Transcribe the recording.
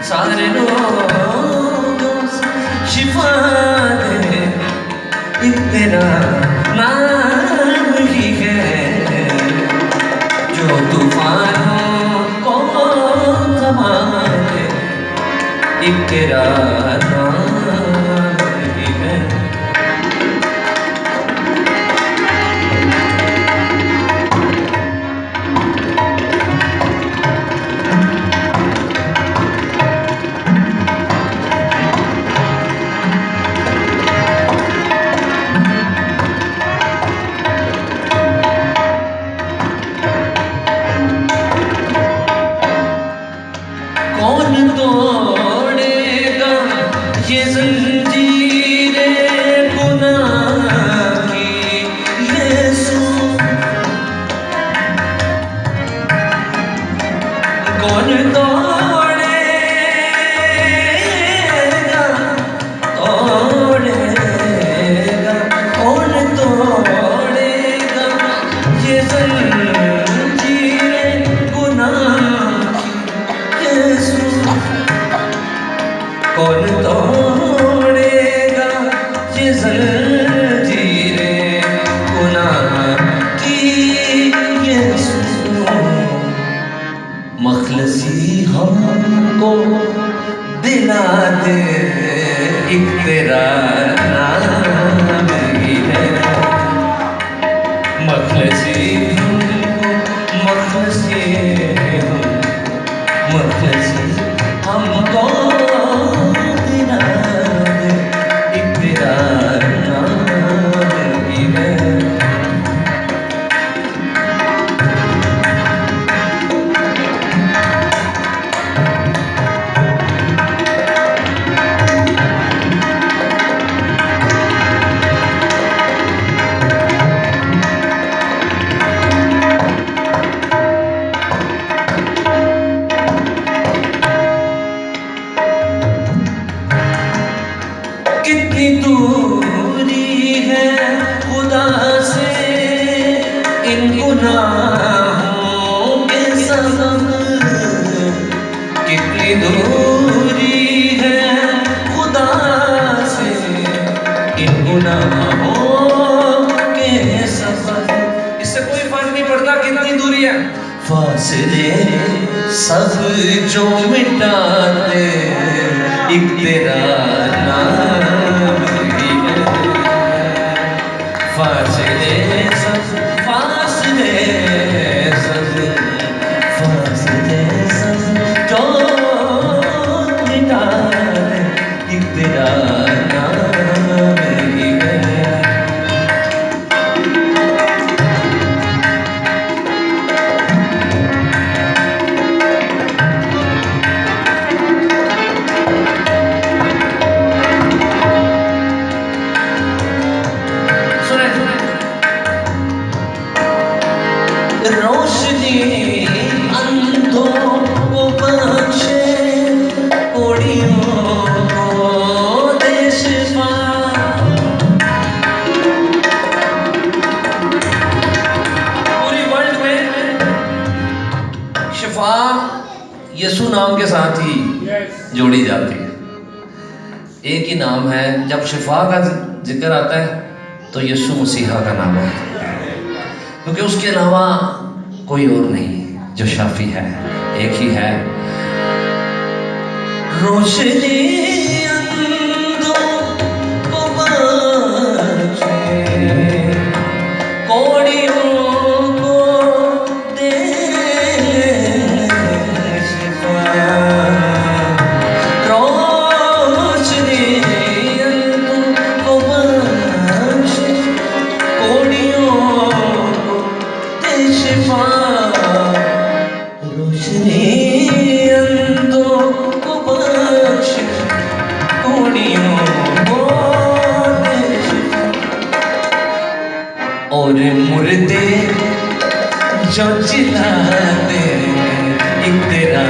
सारे लोगों से शिफा दे, एक तेरा नाम ही है जो तूफानों को थमा दे, एक तेरा नाम ही है। कौन तोड़ेगा ये ज़ंजीरें गुनाह की, यीशु। कौन तोड़ेगा, तोड़ेगा, कौन तोड़ेगा ये ज़ंजीरें गुनाह की, यीशु। कौन तोड़ेगा ये ज़ंजीरें गुनाह की, यीशु। मखलसी हमको दिला दे, एक तेरा नाम ही है। मखलसी हमको, मखलसी मखलसी हमको दिला दे, एक तेरा नाम ही है। कितनी दूरी है खुदा से इन गुनाहों के सबब, कितनी दूरी है खुदा से इन गुनाहों के सबब। इससे कोई फर्क नहीं पड़ता कितनी दूरी है, फासले सब जो मिटा दे, एक तेरा नाम ही है। फासले सब, फासले सब, फासले सब जो मिटा दे, एक तेरा नाम ही है। रोशनी अंधों को बख्शे, कोड़ियों को दे शिफा। पूरी वर्ल्ड में शिफा यीशु नाम के साथ ही जोड़ी जाती है। एक ही नाम है, जब शिफा का जिक्र आता है तो यीशु मसीहा का नाम आता है, क्योंकि उसके अलावा कोई और नहीं जो शाफी है, एक ही है। रोशनी अंधों को बख्शे, कोड़ियों को दे शिफा। रोशनी अंधों को बख्शे, कोड़ियों को दे शिफा। रोशनी अंधों को बख्शे, कोड़ियों को दे शिफा। और मुर्दे जो जिला दे, एक तेरा